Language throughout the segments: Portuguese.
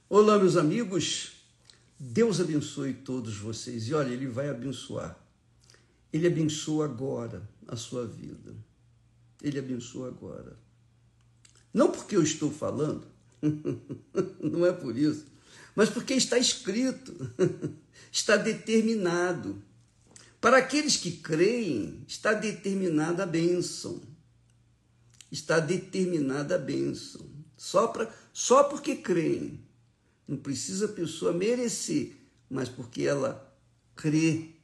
Olá, meus amigos, Deus abençoe todos vocês. E olha, Ele vai abençoar. Ele abençoa agora a sua vida. Ele abençoa agora. Não porque eu estou falando, não é por isso, mas porque está escrito, está determinado. Para aqueles que creem, está determinada a bênção. Está determinada a bênção. Só porque creem. Não precisa a pessoa merecer, mas porque ela crê,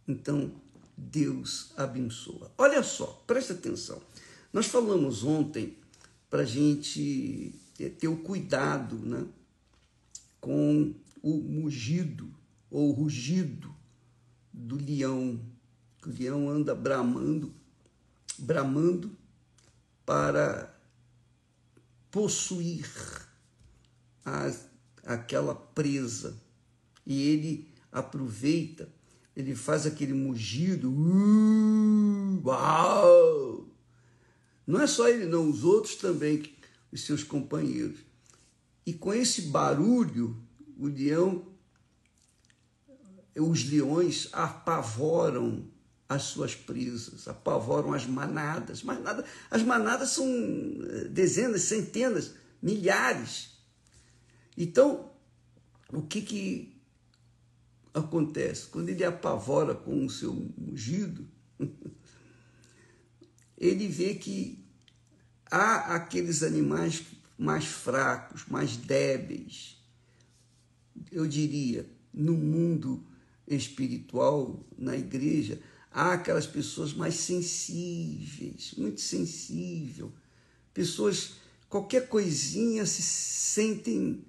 então Deus abençoa. Olha só, presta atenção. Nós falamos ontem para a gente ter o cuidado, né, com o mugido ou rugido do leão. O leão anda bramando para possuir aquela presa. E ele aproveita, ele faz aquele mugido. Uau! Não é só ele não, os outros também, os seus companheiros. E com esse barulho, os leões apavoram as suas presas, apavoram as manadas. As manadas são dezenas, centenas, milhares. Então, o que acontece? Quando ele apavora com o seu mugido, ele vê que há aqueles animais mais fracos, mais débeis. Eu diria, no mundo espiritual, na igreja, há aquelas pessoas mais sensíveis, muito sensíveis. Pessoas, qualquer coisinha se sentem,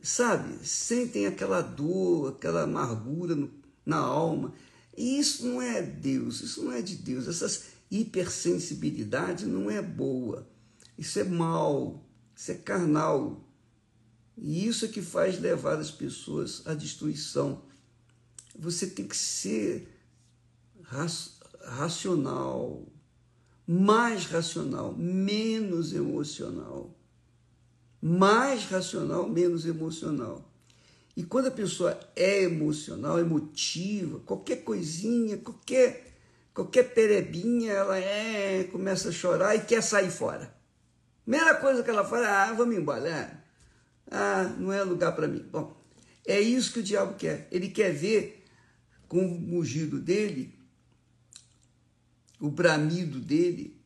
sabe, sentem aquela dor, aquela amargura na alma. E isso não é Deus, isso não é de Deus. Essa hipersensibilidade não é boa. Isso é mal, isso é carnal. E isso é que faz levar as pessoas à destruição. Você tem que ser racional, mais racional, menos emocional. Mais racional, menos emocional. E quando a pessoa é emocional, emotiva, qualquer coisinha, qualquer perebinha, ela começa a chorar e quer sair fora. Primeira coisa que ela fala, vamos embora. Não é lugar para mim. Bom, é isso que o diabo quer. Ele quer ver com o mugido dele, o bramido dele,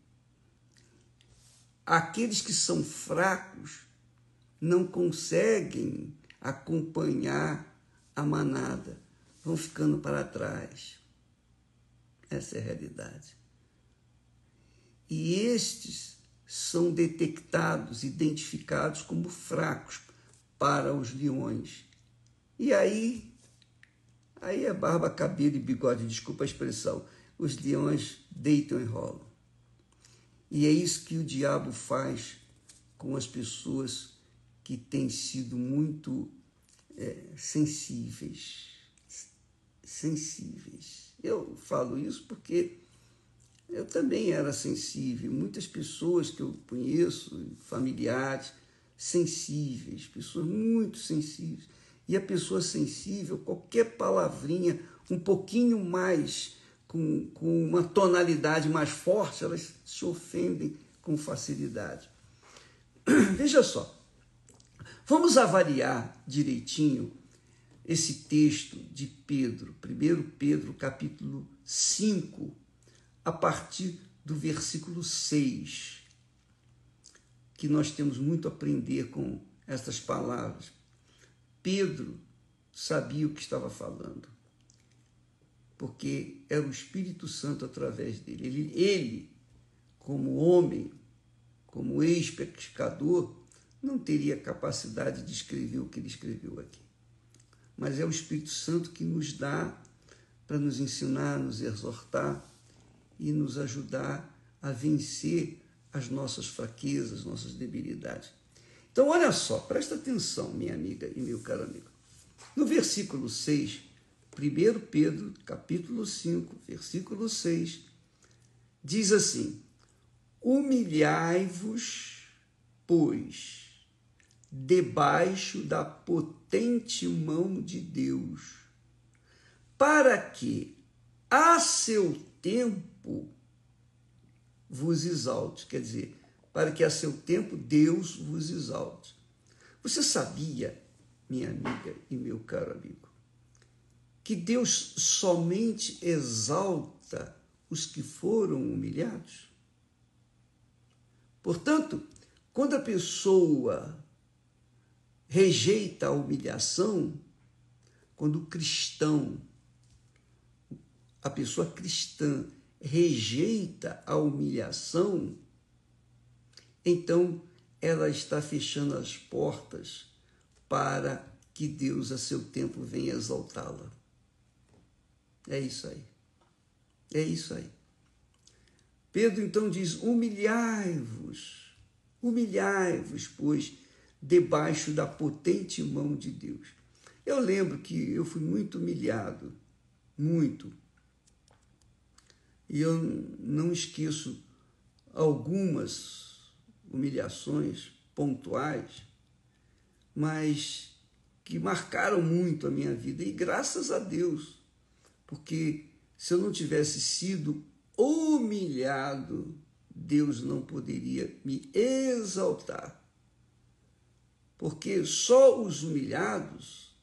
aqueles que são fracos não conseguem acompanhar a manada, vão ficando para trás. Essa é a realidade. E estes são detectados, identificados como fracos para os leões. E aí é barba, cabelo e bigode, desculpa a expressão, os leões deitam e rolam. E é isso que o diabo faz com as pessoas que têm sido muito sensíveis. Eu falo isso porque eu também era sensível. Muitas pessoas que eu conheço, familiares, sensíveis, pessoas muito sensíveis. E a pessoa sensível, qualquer palavrinha um pouquinho mais, com uma tonalidade mais forte, elas se ofendem com facilidade. Veja só, vamos avaliar direitinho esse texto de Pedro, 1 Pedro, capítulo 5, a partir do versículo 6, que nós temos muito a aprender com essas palavras. Pedro sabia o que estava falando, porque era o Espírito Santo através dele. Ele como homem, como ex-pescador, não teria capacidade de escrever o que ele escreveu aqui. Mas é o Espírito Santo que nos dá para nos ensinar, nos exortar e nos ajudar a vencer as nossas fraquezas, nossas debilidades. Então, olha só, presta atenção, minha amiga e meu caro amigo. No versículo 6, 1 Pedro, capítulo 5, versículo 6, diz assim: humilhai-vos, pois, debaixo da potente mão de Deus, para que a seu tempo vos exalte. Quer dizer, para que a seu tempo Deus vos exalte. Você sabia, minha amiga e meu caro amigo, que Deus somente exalta os que foram humilhados? Portanto, quando a pessoa rejeita a humilhação, quando o cristão, a pessoa cristã rejeita a humilhação, então ela está fechando as portas para que Deus, a seu tempo, venha exaltá-la. É isso aí. É isso aí. Pedro então diz: humilhai-vos, pois, debaixo da potente mão de Deus. Eu lembro que eu fui muito humilhado, muito. E eu não esqueço algumas humilhações pontuais, mas que marcaram muito a minha vida. E graças a Deus, porque se eu não tivesse sido humilhado, Deus não poderia me exaltar. Porque só os humilhados,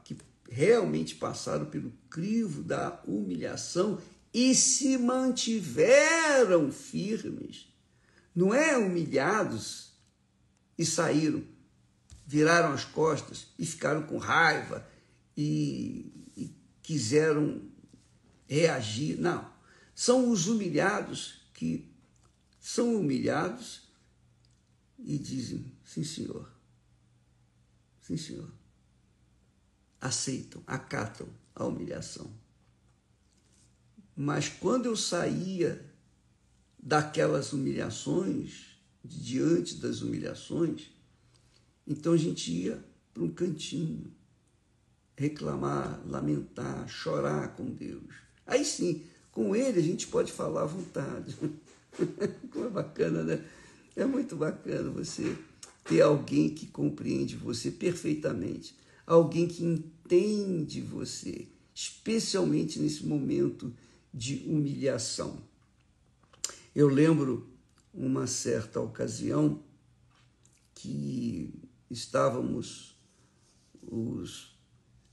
que realmente passaram pelo crivo da humilhação e se mantiveram firmes, não é humilhados e saíram, viraram as costas e ficaram com raiva e quiseram reagir. Não, são os humilhados que são humilhados e dizem: sim, senhor, sim, senhor. Aceitam, acatam a humilhação. Mas quando eu saía daquelas humilhações, diante das humilhações, então a gente ia para um cantinho, reclamar, lamentar, chorar com Deus. Aí sim, com Ele a gente pode falar à vontade. Como é bacana, né? É muito bacana você ter alguém que compreende você perfeitamente, alguém que entende você, especialmente nesse momento de humilhação. Eu lembro uma certa ocasião que estávamos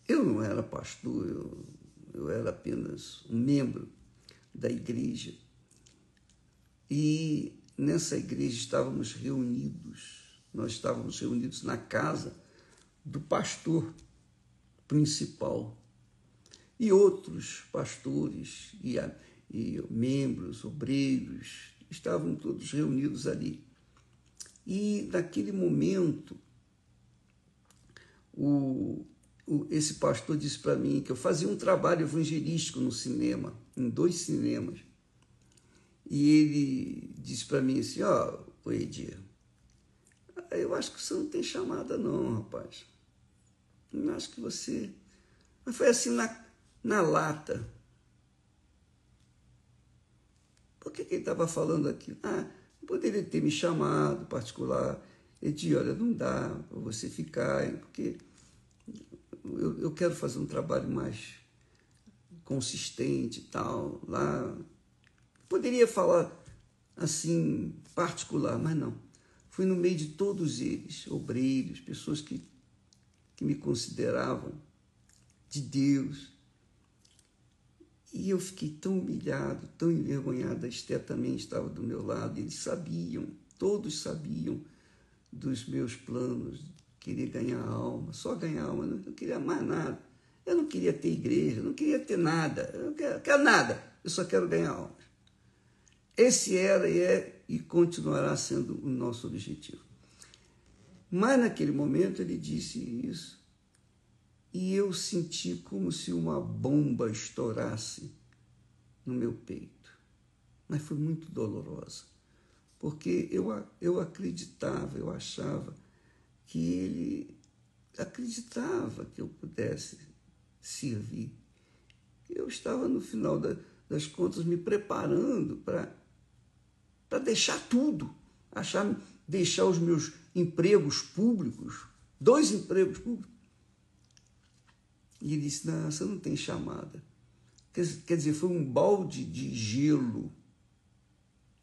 eu não era pastor, eu era apenas um membro da igreja. E nessa igreja nós estávamos reunidos na casa do pastor principal. E outros pastores e membros, obreiros, estavam todos reunidos ali. E naquele momento, esse pastor disse para mim que eu fazia um trabalho evangelístico no cinema, em 2 cinemas. E ele disse para mim assim: ó, Edir, eu acho que você não tem chamada não, rapaz. Eu acho que você... Mas foi assim na lata. Por que ele estava falando aquilo? Poderia ter me chamado particular. Edir, olha, não dá para você ficar, porque eu quero fazer um trabalho mais consistente e tal, lá. Poderia falar assim, particular, mas não. Fui no meio de todos eles, obreiros, pessoas que me consideravam de Deus. E eu fiquei tão humilhado, tão envergonhado. A Esté também estava do meu lado. Eles sabiam, todos sabiam dos meus planos, querer ganhar alma, só ganhar alma, não queria mais nada. Eu não queria ter igreja, não queria ter nada, eu não quero nada, eu só quero ganhar alma. Esse era e é e continuará sendo o nosso objetivo. Mas naquele momento ele disse isso e eu senti como se uma bomba estourasse no meu peito. Mas foi muito dolorosa, porque eu acreditava, eu achava que ele acreditava que eu pudesse servir. Eu estava, no final das contas, me preparando para deixar tudo, deixar os meus empregos públicos, 2 empregos públicos. E ele disse, não, você não tem chamada. Quer dizer, foi um balde de gelo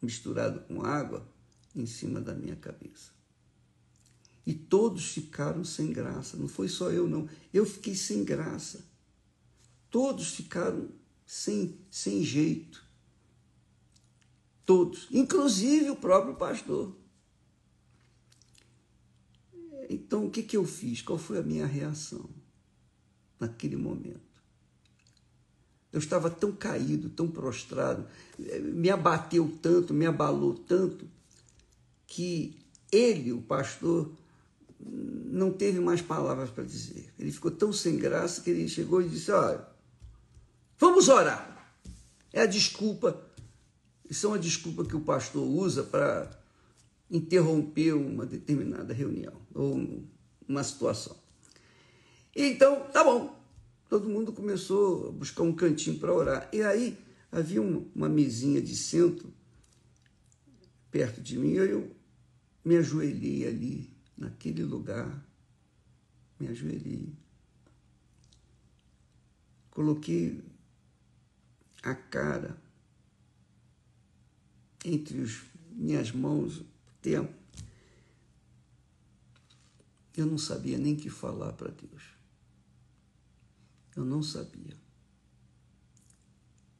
misturado com água em cima da minha cabeça. E todos ficaram sem graça. Não foi só eu, não. Eu fiquei sem graça. Todos ficaram sem jeito. Todos. Inclusive o próprio pastor. Então, o que eu fiz? Qual foi a minha reação naquele momento? Eu estava tão caído, tão prostrado, me abateu tanto, me abalou tanto, que ele, o pastor, não teve mais palavras para dizer. Ele ficou tão sem graça que ele chegou e disse, olha, vamos orar. É a desculpa, isso é uma desculpa que o pastor usa para interromper uma determinada reunião ou uma situação. Então, tá bom. Todo mundo começou a buscar um cantinho para orar. E aí havia uma mesinha de centro perto de mim. Eu me ajoelhei ali, naquele lugar. Me ajoelhei. Coloquei a cara entre as minhas mãos. Tempo. Eu não sabia nem o que falar para Deus. Eu não sabia.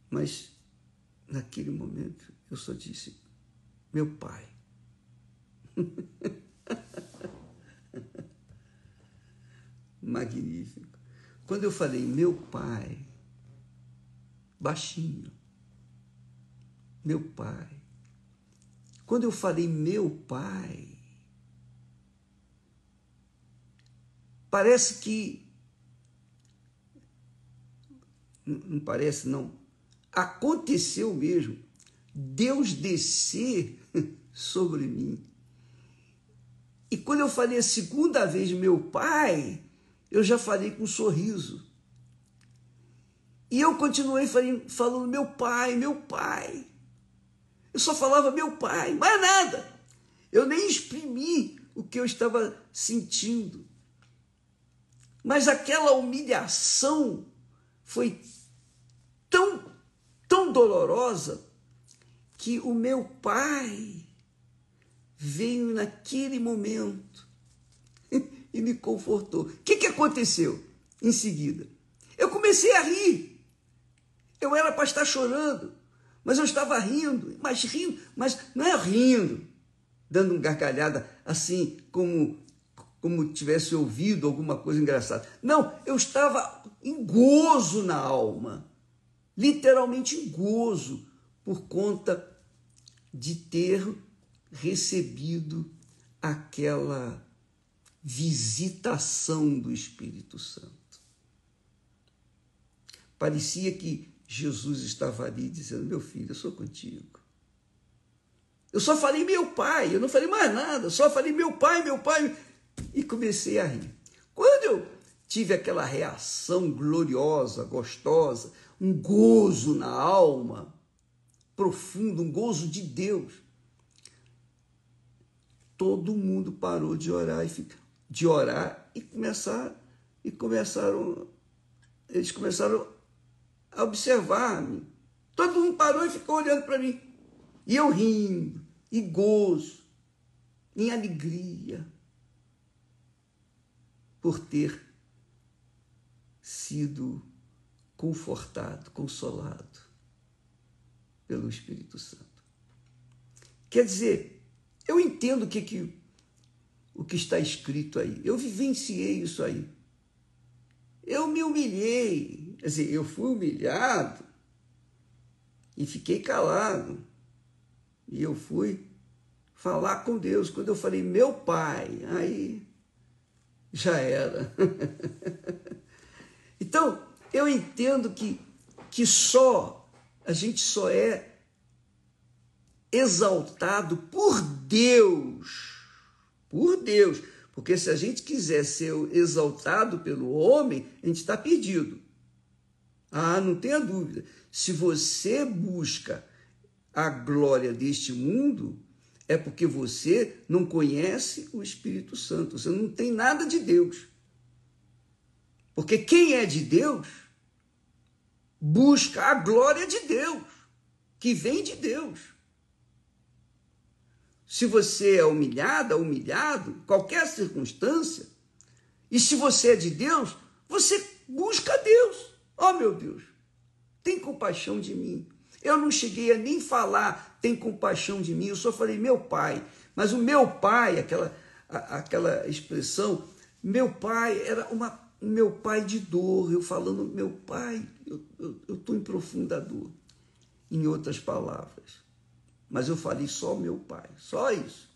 Mas, naquele momento, eu só disse, meu Pai. Magnífico. Quando eu falei, meu Pai, baixinho, meu Pai. Quando eu falei, meu Pai, parece que não parece, não. Aconteceu mesmo. Deus descer sobre mim. E quando eu falei a segunda vez, meu Pai, eu já falei com um sorriso. E eu continuei falando, meu Pai, meu Pai. Eu só falava, meu Pai, mais nada. Eu nem exprimi o que eu estava sentindo. Mas aquela humilhação foi tão dolorosa que o meu Pai veio naquele momento e me confortou. O que aconteceu em seguida? Eu comecei a rir. Eu era para estar chorando, mas eu estava rindo, mas não é rindo, dando uma gargalhada assim como tivesse ouvido alguma coisa engraçada. Não, eu estava em gozo na alma, literalmente em gozo, por conta de ter recebido aquela visitação do Espírito Santo. Parecia que Jesus estava ali dizendo, meu filho, eu sou contigo. Eu só falei meu Pai, eu não falei mais nada, só falei meu Pai, e comecei a rir. Quando eu tive aquela reação gloriosa, gostosa, um gozo na alma, profundo, um gozo de Deus, todo mundo parou de orar eles começaram a observar-me. Todo mundo parou e ficou olhando para mim. E eu rindo, e gozo, em alegria, por ter sido confortado, consolado pelo Espírito Santo. Quer dizer, eu entendo o que está escrito aí. Eu vivenciei isso aí. Eu me humilhei, quer dizer, eu fui humilhado e fiquei calado. E eu fui falar com Deus. Quando eu falei, meu Pai, aí já era. Então, eu entendo que a gente só é exaltado por Deus. Por Deus. Porque se a gente quiser ser exaltado pelo homem, a gente está perdido. Ah, não tenha dúvida. Se você busca a glória deste mundo, é porque você não conhece o Espírito Santo, você não tem nada de Deus. Porque quem é de Deus busca a glória de Deus, que vem de Deus. Se você é humilhado, qualquer circunstância, e se você é de Deus, você busca Deus. Oh, meu Deus, tem compaixão de mim. Eu não cheguei a nem falar, tem compaixão de mim, eu só falei, meu Pai. Mas o meu Pai, aquela expressão, meu Pai era meu Pai de dor, eu falando, meu Pai, eu estou em profunda dor, em outras palavras. Mas eu falei só meu Pai, só isso,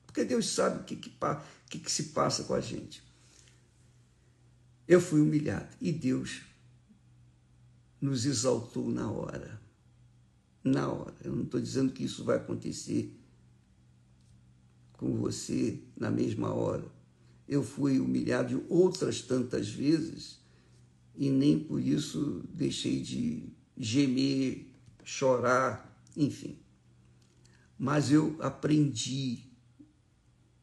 porque Deus sabe o que se passa com a gente. Eu fui humilhado e Deus nos exaltou na hora. Eu não estou dizendo que isso vai acontecer com você na mesma hora. Eu fui humilhado outras tantas vezes e nem por isso deixei de gemer, chorar, enfim. Mas eu aprendi,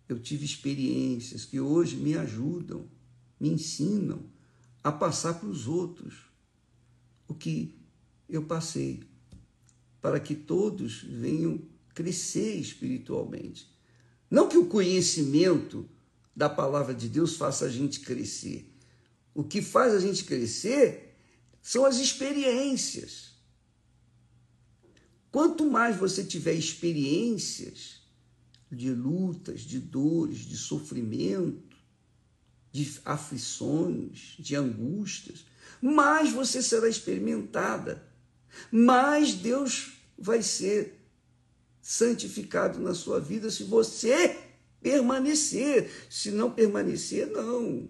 eu tive experiências que hoje me ajudam, me ensinam a passar para os outros o que eu passei, para que todos venham crescer espiritualmente. Não que o conhecimento da palavra de Deus faça a gente crescer. O que faz a gente crescer são as experiências. Quanto mais você tiver experiências de lutas, de dores, de sofrimento, de aflições, de angústias, mais você será experimentada, mais Deus vai ser santificado na sua vida se você permanecer. Se não permanecer, não.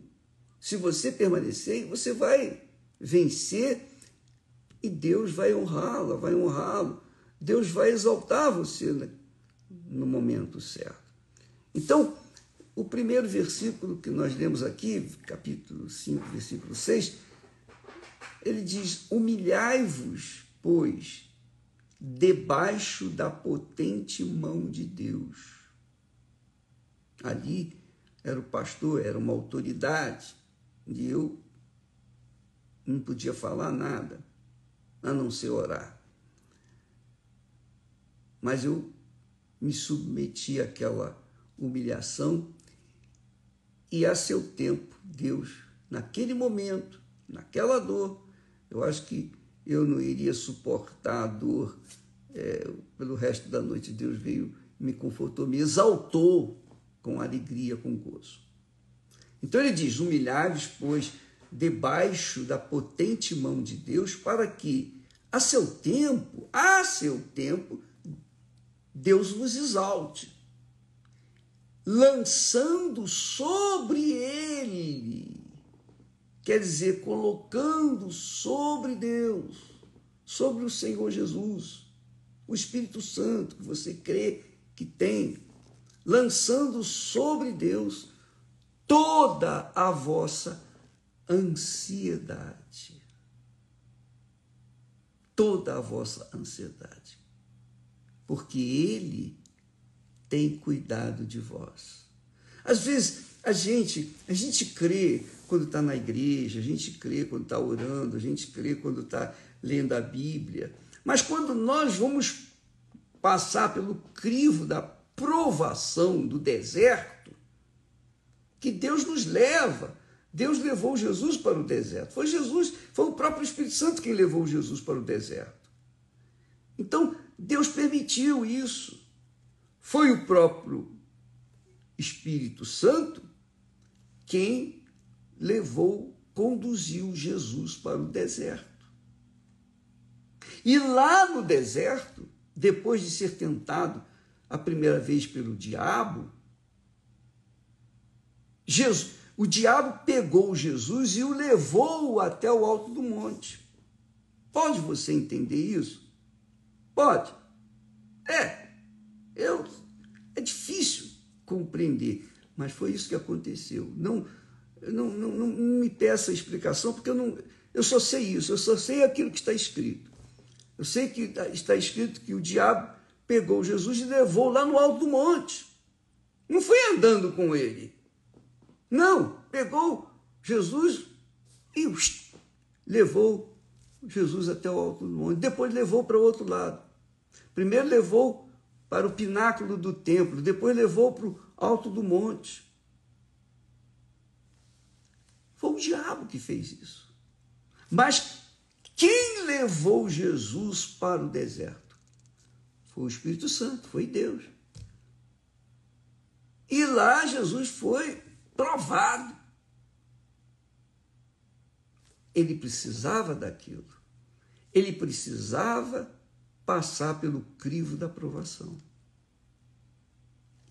Se você permanecer, você vai vencer e Deus vai honrá-lo. Deus vai exaltar você no momento certo. Então, o primeiro versículo que nós lemos aqui, capítulo 5, versículo 6, ele diz, humilhai-vos, pois, debaixo da potente mão de Deus. Ali era o pastor, era uma autoridade, e eu não podia falar nada, a não ser orar. Mas eu me submeti àquela humilhação e a seu tempo, Deus, naquele momento, naquela dor, eu acho que eu não iria suportar a dor pelo resto da noite. Deus veio, me confortou, me exaltou com alegria, com gozo. Então ele diz, humilhai-vos, pois, debaixo da potente mão de Deus, para que, a seu tempo, Deus vos exalte, lançando sobre ele, quer dizer, colocando sobre Deus, sobre o Senhor Jesus, o Espírito Santo que você crê que tem, lançando sobre Deus toda a vossa ansiedade. Toda a vossa ansiedade. Porque Ele tem cuidado de vós. Às vezes, a gente crê quando está na igreja, a gente crê quando está orando, a gente crê quando está lendo a Bíblia. Mas quando nós vamos passar pelo crivo da provação do deserto, que Deus nos leva. Deus levou Jesus para o deserto. Foi o próprio Espírito Santo quem levou Jesus para o deserto. Então, Deus permitiu isso. Foi o próprio Espírito Santo quem conduziu Jesus para o deserto. E lá no deserto, depois de ser tentado a primeira vez pelo diabo, o diabo pegou Jesus e o levou até o alto do monte. Pode você entender isso? Pode. É difícil compreender, mas foi isso que aconteceu. Não me peça explicação, porque eu só sei isso, eu só sei aquilo que está escrito. Eu sei que está escrito que o diabo pegou Jesus e levou lá no alto do monte. Não foi andando com ele. Não, pegou Jesus e levou Jesus até o alto do monte. Depois levou para o outro lado. Primeiro levou para o pináculo do templo, depois levou para o alto do monte. Foi o diabo que fez isso. Mas quem levou Jesus para o deserto? Foi o Espírito Santo, foi Deus. E lá Jesus foi provado. Ele precisava daquilo. Ele precisava passar pelo crivo da provação.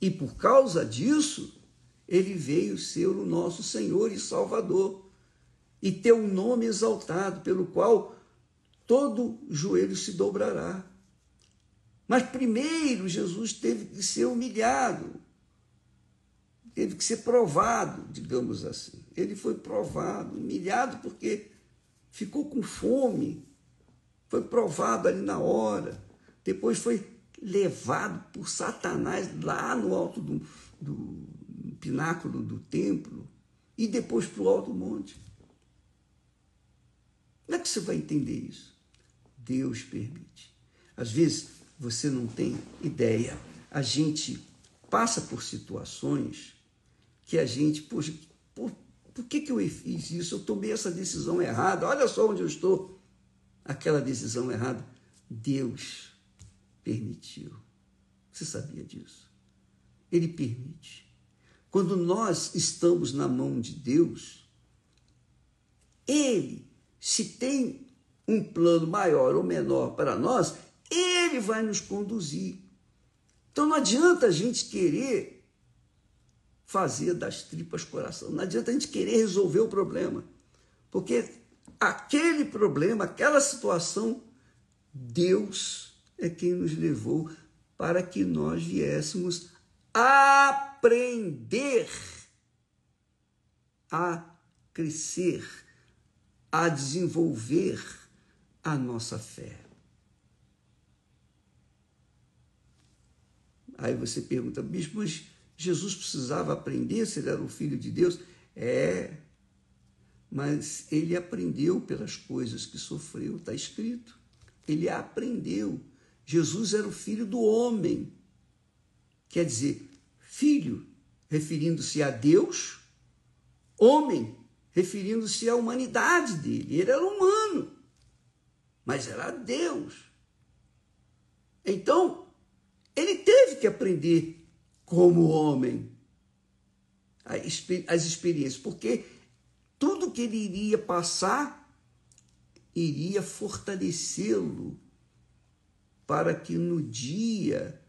E por causa disso, ele veio ser o nosso Senhor e Salvador e ter um nome exaltado, pelo qual todo joelho se dobrará. Mas primeiro Jesus teve que ser humilhado, teve que ser provado, digamos assim. Ele foi provado, humilhado porque ficou com fome, foi provado ali na hora, depois foi levado por Satanás lá no alto do pináculo do templo e depois para o alto monte. Como é que você vai entender isso? Deus permite. Às vezes você não tem ideia. A gente passa por situações que a gente, poxa, por que eu fiz isso? Eu tomei essa decisão errada. Olha só onde eu estou. Aquela decisão errada. Deus permitiu. Você sabia disso? Ele permite. Quando nós estamos na mão de Deus, Ele, se tem um plano maior ou menor para nós, Ele vai nos conduzir. Então não adianta a gente querer fazer das tripas coração, não adianta a gente querer resolver o problema, porque aquele problema, aquela situação, Deus é quem nos levou para que nós viéssemos aprender a crescer, a desenvolver a nossa fé. Aí você pergunta, bispo, mas Jesus precisava aprender se ele era o Filho de Deus? Mas ele aprendeu pelas coisas que sofreu, está escrito. Ele aprendeu. Jesus era o Filho do homem. Quer dizer, filho, referindo-se a Deus, homem, referindo-se à humanidade dele. Ele era humano, mas era Deus. Então, ele teve que aprender como homem as experiências, porque tudo que ele iria passar iria fortalecê-lo para que no dia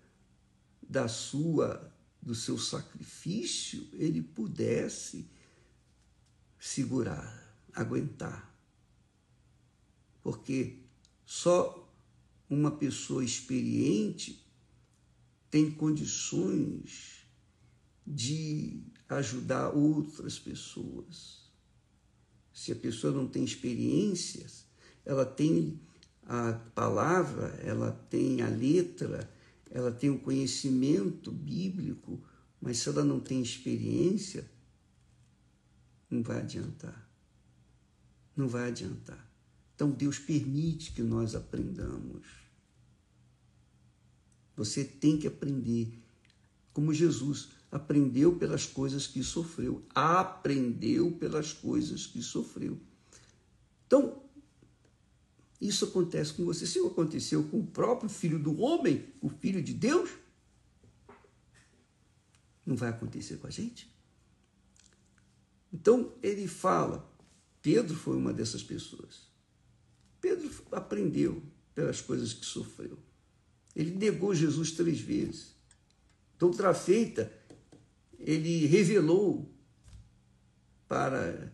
do seu sacrifício ele pudesse segurar, aguentar. Porque só uma pessoa experiente tem condições de ajudar outras pessoas. Se a pessoa não tem experiências, ela tem a palavra, ela tem a letra, ela tem o conhecimento bíblico, mas se ela não tem experiência, não vai adiantar. Não vai adiantar. Então, Deus permite que nós aprendamos. Você tem que aprender, como Jesus aprendeu pelas coisas que sofreu. Aprendeu pelas coisas que sofreu. Então, isso acontece com você. Se aconteceu com o próprio Filho do homem, o Filho de Deus, não vai acontecer com a gente? Então, ele fala, Pedro foi uma dessas pessoas. Pedro aprendeu pelas coisas que sofreu. Ele negou Jesus 3 vezes. Então, outra feita, ele revelou para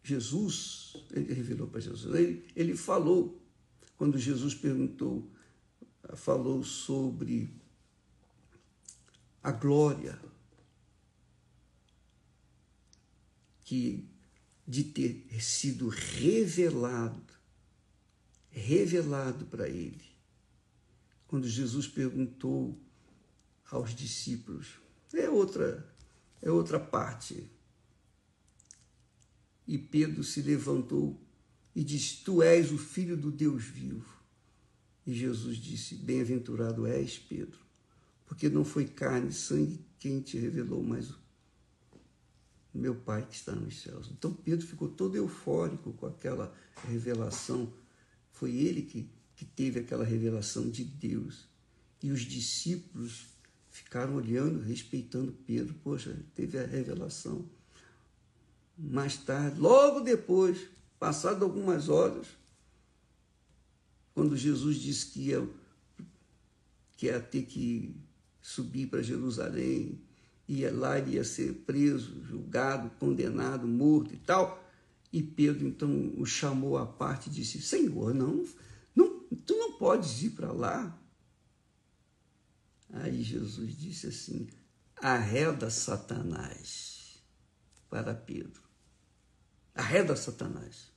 Jesus, ele revelou para Jesus, ele falou, quando Jesus perguntou, falou sobre a glória que de ter sido revelado revelado para ele. Quando Jesus perguntou aos discípulos, é outra parte. E Pedro se levantou e disse: Tu és o Filho do Deus vivo. E Jesus disse: Bem-aventurado és, Pedro, porque não foi carne e sangue quem te revelou, mas o meu Pai que está nos céus. Então Pedro ficou todo eufórico com aquela revelação. Foi ele que teve aquela revelação de Deus. E os discípulos ficaram olhando, respeitando Pedro. Poxa, teve a revelação. Mais tarde, logo depois, passado algumas horas, quando Jesus disse que ia ter que subir para Jerusalém, lá ele ia ser preso, julgado, condenado, morto e tal, e Pedro então o chamou à parte e disse: Senhor, tu não podes ir para lá. Aí Jesus disse assim: arreda Satanás para Pedro. Arreda Satanás.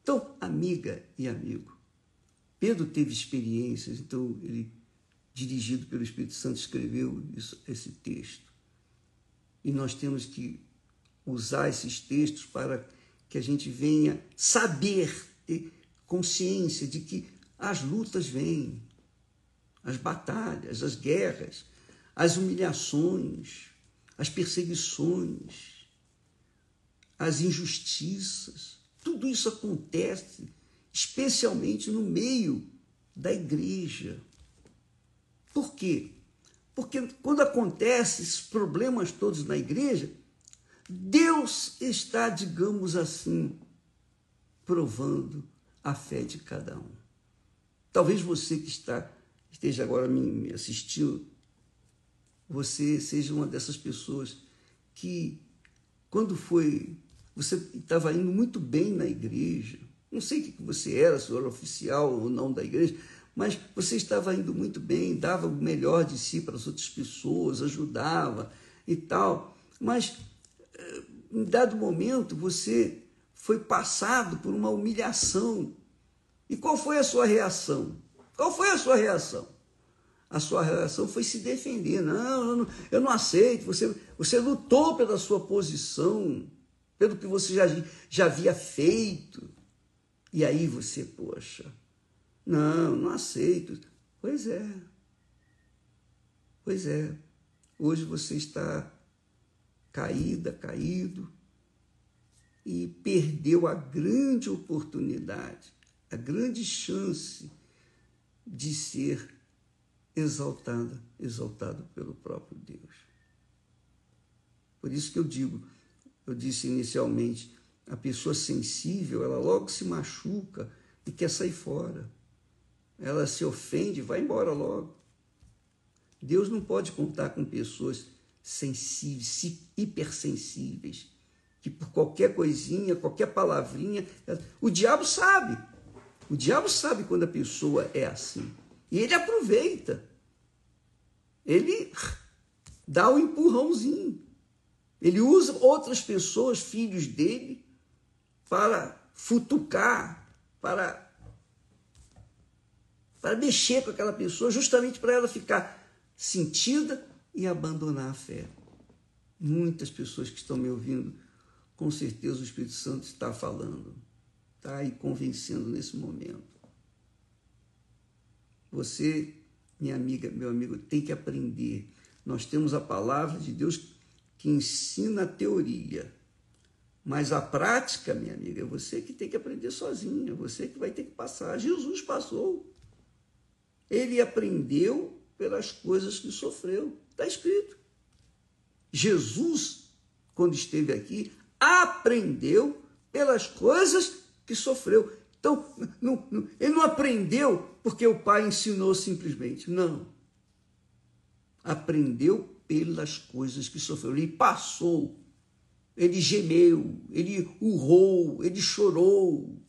Então, amiga e amigo, Pedro teve experiências, então ele, dirigido pelo Espírito Santo, escreveu esse texto. E nós temos que usar esses textos para que a gente venha saber, ter consciência de que as lutas vêm, as batalhas, as guerras, as humilhações, as perseguições, as injustiças, tudo isso acontece, especialmente no meio da igreja. Por quê? Porque quando acontecem esses problemas todos na igreja, Deus está, digamos assim, provando a fé de cada um. Talvez você que esteja agora me assistindo, você seja uma dessas pessoas que, quando você estava indo muito bem na igreja, não sei o que você era, se era oficial ou não da igreja, mas você estava indo muito bem, dava o melhor de si para as outras pessoas, ajudava e tal, mas em dado momento você foi passado por uma humilhação. E qual foi a sua reação? Qual foi a sua reação? A sua reação foi se defender. Não, eu não aceito. Você lutou pela sua posição, pelo que você já havia feito. E aí você, poxa, não aceito. Pois é. Hoje você está caído, e perdeu a grande oportunidade, a grande chance de ser exaltado pelo próprio Deus. Por isso que eu disse inicialmente, a pessoa sensível, ela logo se machuca e quer sair fora. Ela se ofende, vai embora logo. Deus não pode contar com pessoas sensíveis, hipersensíveis, que por qualquer coisinha, qualquer palavrinha, o diabo sabe quando a pessoa é assim, e ele aproveita, ele dá o empurrãozinho, ele usa outras pessoas, filhos dele, para futucar, para mexer com aquela pessoa, justamente para ela ficar sentida e abandonar a fé. Muitas pessoas que estão me ouvindo, com certeza o Espírito Santo está falando, está aí convencendo nesse momento. Você, minha amiga, meu amigo, tem que aprender. Nós temos a palavra de Deus que ensina a teoria, mas a prática, minha amiga, é você que tem que aprender sozinha, você que vai ter que passar. Jesus passou. Ele aprendeu pelas coisas que sofreu. Está escrito. Jesus, quando esteve aqui, aprendeu pelas coisas que sofreu. Então, ele não aprendeu porque o Pai ensinou simplesmente. Não. Aprendeu pelas coisas que sofreu. Ele passou. Ele gemeu. Ele urrou. Ele chorou.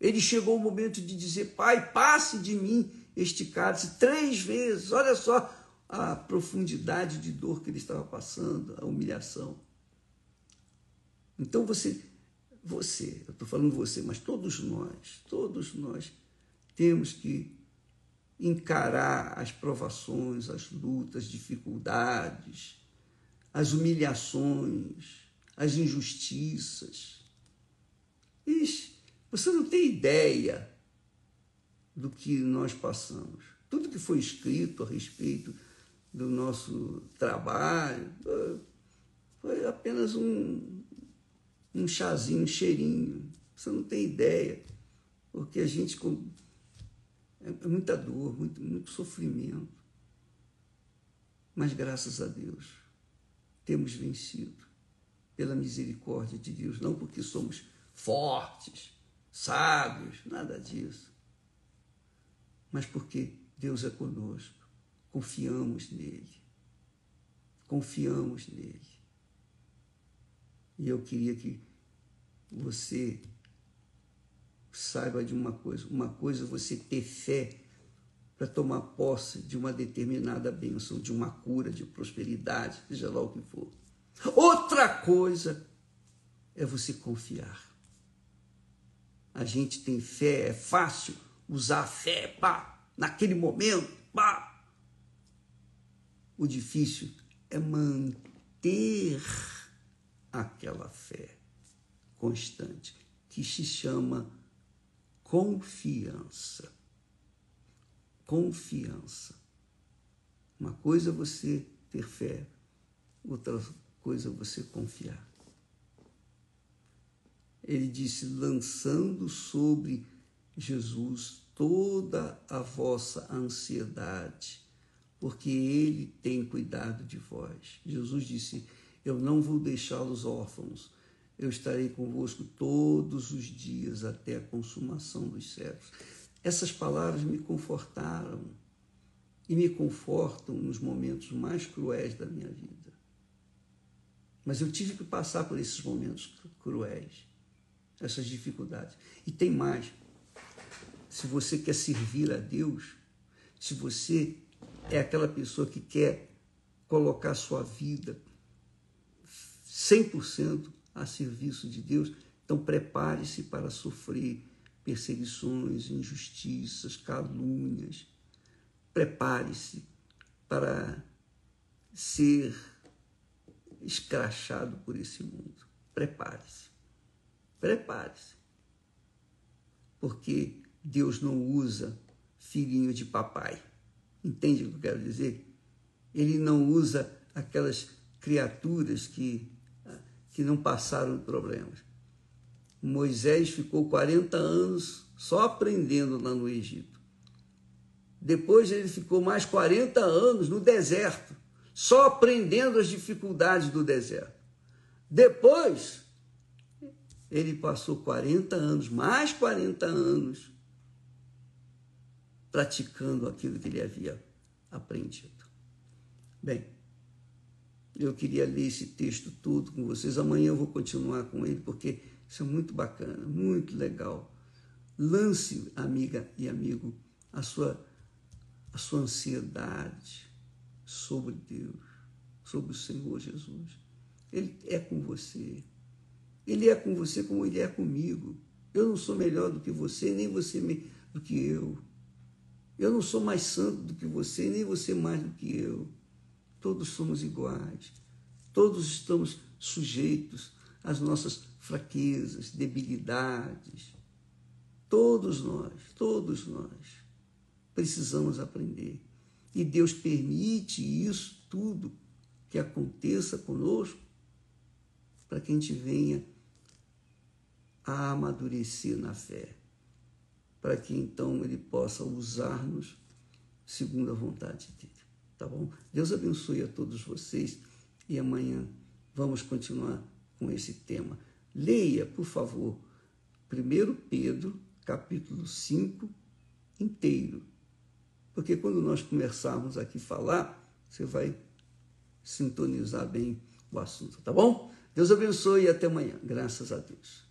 Ele chegou o momento de dizer: Pai, passe de mim este cálice 3 vezes. Olha só a profundidade de dor que ele estava passando, a humilhação. Então você você, eu estou falando você, mas todos nós temos que encarar as provações, as lutas, dificuldades, as humilhações, as injustiças. Ixi, você não tem ideia do que nós passamos. Tudo que foi escrito a respeito do nosso trabalho foi apenas um chazinho, um cheirinho. Você não tem ideia, porque a gente é muita dor, muito sofrimento. Mas graças a Deus temos vencido pela misericórdia de Deus, não porque somos fortes, sábios, nada disso, mas porque Deus é conosco, confiamos nele. E eu queria que você saiba de uma coisa é você ter fé para tomar posse de uma determinada bênção, de uma cura, de prosperidade, seja lá o que for. Outra coisa é você confiar. A gente tem fé, é fácil usar a fé, pá, naquele momento, pá. O difícil é manter aquela fé constante, que se chama confiança. Confiança. Uma coisa é você ter fé, outra coisa é você confiar. Ele disse, lançando sobre Jesus toda a vossa ansiedade, porque ele tem cuidado de vós. Jesus disse, eu não vou deixá-los órfãos, eu estarei convosco todos os dias até a consumação dos séculos. Essas palavras me confortaram e me confortam nos momentos mais cruéis da minha vida. Mas eu tive que passar por esses momentos cruéis, essas dificuldades. E tem mais. Se você quer servir a Deus, se você é aquela pessoa que quer colocar sua vida 100% a serviço de Deus, então prepare-se para sofrer perseguições, injustiças, calúnias. Prepare-se para ser escrachado por esse mundo. Prepare-se. Prepare-se. Porque Deus não usa filhinho de papai. Entende o que eu quero dizer? Ele não usa aquelas criaturas que não passaram problemas. Moisés ficou 40 anos só aprendendo lá no Egito. Depois ele ficou mais 40 anos no deserto, só aprendendo as dificuldades do deserto. Depois, ele passou 40 anos, mais 40 anos, praticando aquilo que ele havia aprendido. Bem, eu queria ler esse texto todo com vocês. Amanhã eu vou continuar com ele, porque isso é muito bacana, muito legal. Lance, amiga e amigo, a sua ansiedade sobre Deus, sobre o Senhor Jesus. Ele é com você. Ele é com você como ele é comigo. Eu não sou melhor do que você, nem você do que eu. Eu não sou mais santo do que você, nem você mais do que eu. Todos somos iguais. Todos estamos sujeitos às nossas fraquezas, debilidades. Todos nós precisamos aprender. E Deus permite isso tudo que aconteça conosco para que a gente venha a amadurecer na fé, para que então Ele possa usar-nos segundo a vontade dEle. Tá bom? Deus abençoe a todos vocês e amanhã vamos continuar com esse tema. Leia, por favor, 1 Pedro, capítulo 5, inteiro. Porque quando nós começarmos aqui a falar, você vai sintonizar bem o assunto, tá bom? Deus abençoe e até amanhã. Graças a Deus.